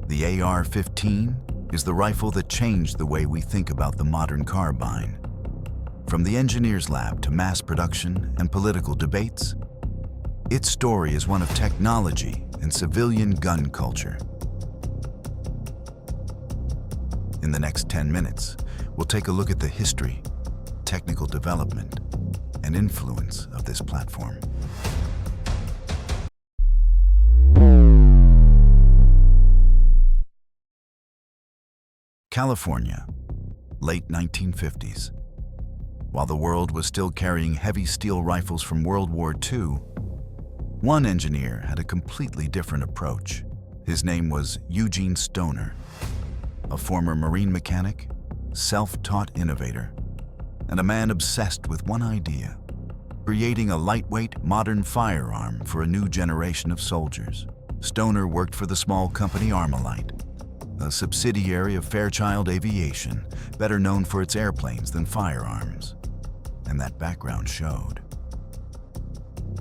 The AR-15 is the rifle that changed the way we think about the modern carbine. From the engineer's lab to mass production and political debates, its story is one of technology and civilian gun culture. In the next 10 minutes, we'll take a look at the history, technical development, and influence of this platform. California, late 1950s. While the world was still carrying heavy steel rifles from World War II, one engineer had a completely different approach. His name was Eugene Stoner, a former Marine mechanic, self-taught innovator, and a man obsessed with one idea: creating a lightweight, modern firearm for a new generation of soldiers. Stoner worked for the small company ArmaLite, a subsidiary of Fairchild Aviation, better known for its airplanes than firearms. And that background showed.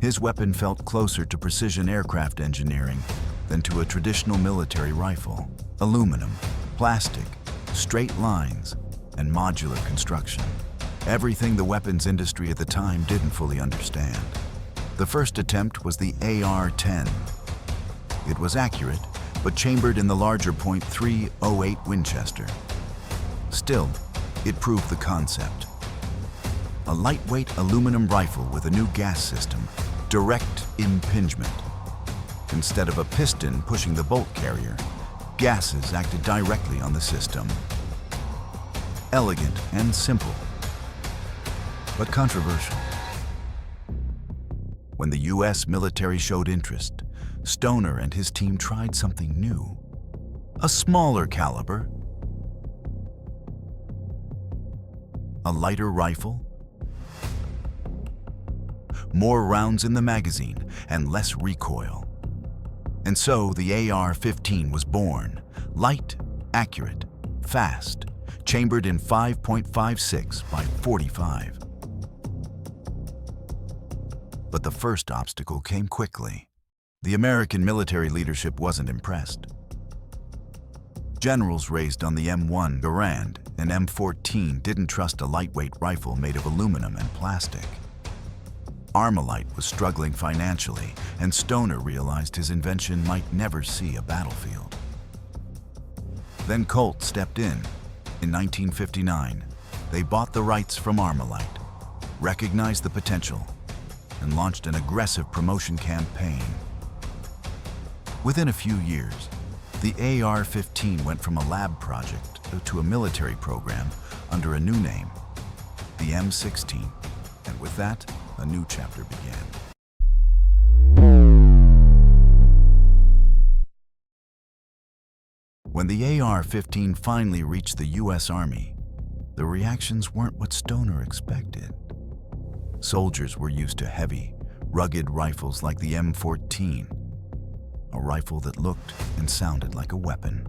His weapon felt closer to precision aircraft engineering than to a traditional military rifle. Aluminum, plastic, straight lines, and modular construction. Everything the weapons industry at the time didn't fully understand. The first attempt was the AR-10. It was accurate, but chambered in the larger .308 Winchester. Still, it proved the concept. A lightweight aluminum rifle with a new gas system, direct impingement. Instead of a piston pushing the bolt carrier, gases acted directly on the system. Elegant and simple, but controversial. When the US military showed interest, Stoner and his team tried something new. A smaller caliber, a lighter rifle, more rounds in the magazine, and less recoil. And so the AR-15 was born. Light, accurate, fast, chambered in 5.56 by 45. But the first obstacle came quickly. The American military leadership wasn't impressed. Generals raised on the M1 Garand and M14 didn't trust a lightweight rifle made of aluminum and plastic. ArmaLite was struggling financially, and Stoner realized his invention might never see a battlefield. Then Colt stepped in. In 1959, they bought the rights from ArmaLite, recognized the potential, and launched an aggressive promotion campaign. Within a few years, the AR-15 went from a lab project to a military program under a new name, the M16, and with that, a new chapter began. When the AR-15 finally reached the US Army, the reactions weren't what Stoner expected. Soldiers were used to heavy, rugged rifles like the M14, a rifle that looked and sounded like a weapon.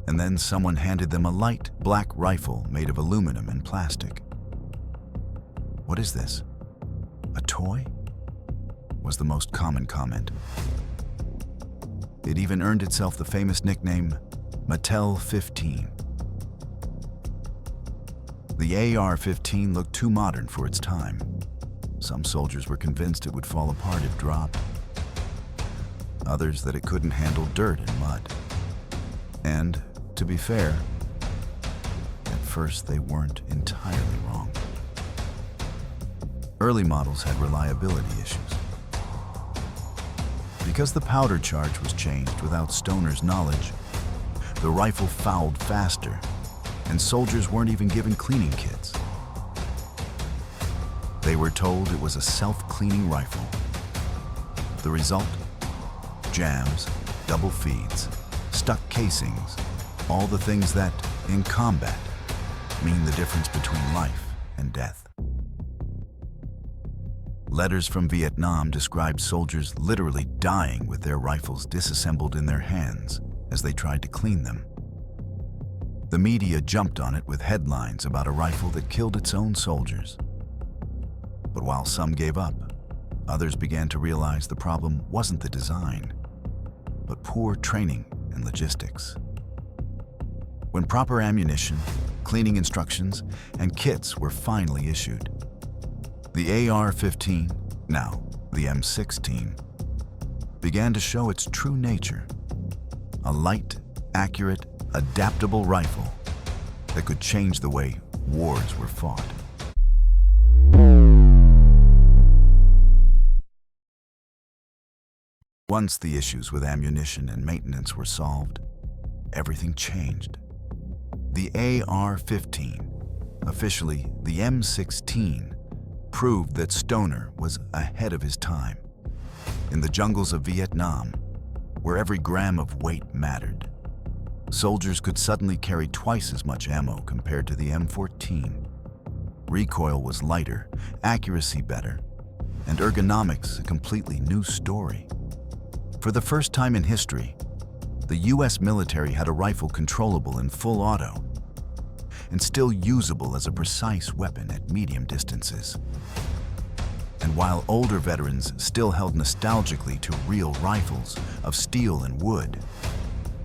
And then someone handed them a light, black rifle made of aluminum and plastic. "What is this? A toy?" was the most common comment. It even earned itself the famous nickname Mattel 15. The AR-15 looked too modern for its time. Some soldiers were convinced it would fall apart if dropped. Others that it couldn't handle dirt and mud. And, to be fair, at first they weren't entirely wrong. Early models had reliability issues. Because the powder charge was changed without Stoner's knowledge, the rifle fouled faster, and soldiers weren't even given cleaning kits. They were told it was a self-cleaning rifle. The result? Jams, double feeds, stuck casings, all the things that, in combat, mean the difference between life and death. Letters from Vietnam described soldiers literally dying with their rifles disassembled in their hands as they tried to clean them. The media jumped on it with headlines about a rifle that killed its own soldiers. But while some gave up, others began to realize the problem wasn't the design, but poor training and logistics. When proper ammunition, cleaning instructions, and kits were finally issued, the AR-15, now the M16, began to show its true nature: a light, accurate, adaptable rifle that could change the way wars were fought. Once the issues with ammunition and maintenance were solved, everything changed. The AR-15, officially the M16, proved that Stoner was ahead of his time. In the jungles of Vietnam, where every gram of weight mattered, soldiers could suddenly carry twice as much ammo compared to the M14. Recoil was lighter, accuracy better, and ergonomics a completely new story. For the first time in history, the US military had a rifle controllable in full auto and still usable as a precise weapon at medium distances. And while older veterans still held nostalgically to real rifles of steel and wood,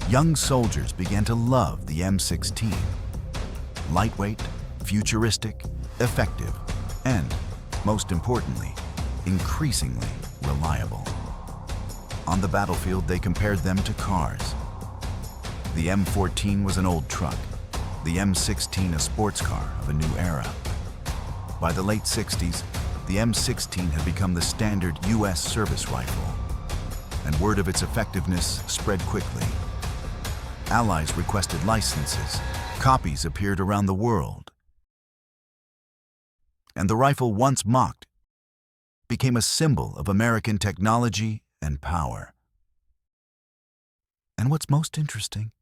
young soldiers began to love the M16. Lightweight, futuristic, effective, and, most importantly, increasingly reliable. On the battlefield, they compared them to cars. The M14 was an old truck, the M16 a sports car of a new era. By the late 60s, the M16 had become the standard US service rifle, and word of its effectiveness spread quickly. Allies requested licenses, copies appeared around the world, and the rifle once mocked became a symbol of American technology and power. And what's most interesting,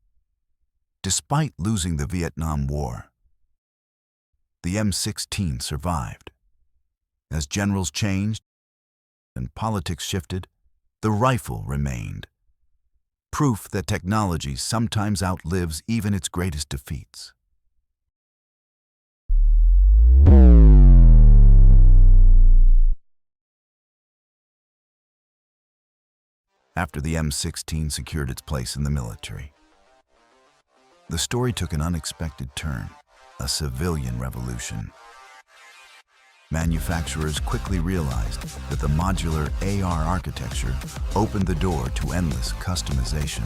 despite losing the Vietnam War, the M16 survived. As generals changed and politics shifted, the rifle remained. Proof that technology sometimes outlives even its greatest defeats. After the M16 secured its place in the military, the story took an unexpected turn: a civilian revolution. Manufacturers quickly realized that the modular AR architecture opened the door to endless customization.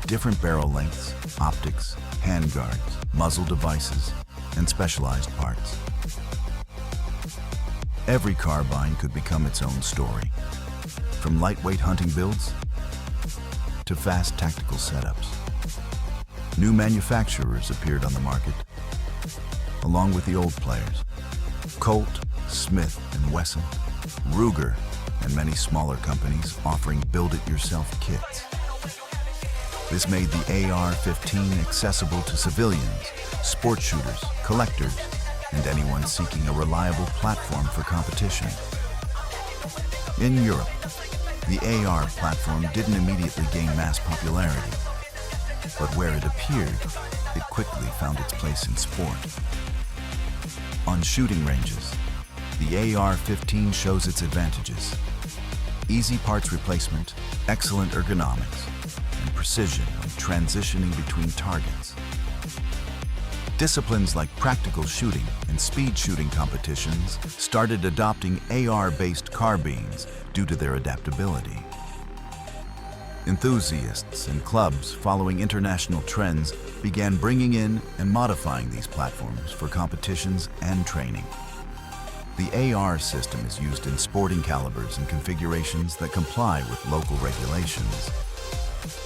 Different barrel lengths, optics, handguards, muzzle devices, and specialized parts. Every carbine could become its own story, from lightweight hunting builds to fast tactical setups. New manufacturers appeared on the market, along with the old players: Colt, Smith & Wesson, Ruger, and many smaller companies offering build-it-yourself kits. This made the AR-15 accessible to civilians, sport shooters, collectors, and anyone seeking a reliable platform for competition. In Europe, the AR platform didn't immediately gain mass popularity, but where it appeared, it quickly found its place in sport. On shooting ranges, the AR-15 shows its advantages: easy parts replacement, excellent ergonomics, and precision when transitioning between targets. Disciplines like practical shooting and speed shooting competitions started adopting AR-based carbines due to their adaptability. Enthusiasts and clubs following international trends began bringing in and modifying these platforms for competitions and training. The AR system is used in sporting calibers and configurations that comply with local regulations,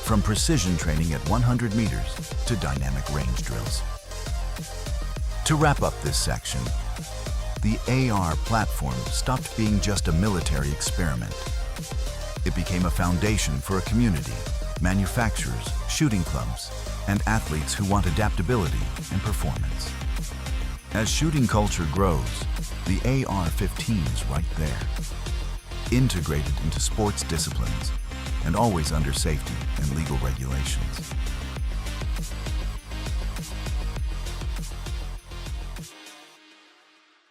from precision training at 100 meters to dynamic range drills. To wrap up this section, the AR platform stopped being just a military experiment. It became a foundation for a community, manufacturers, shooting clubs, and athletes who want adaptability and performance. As shooting culture grows, the AR-15 is right there, integrated into sports disciplines and always under safety and legal regulations.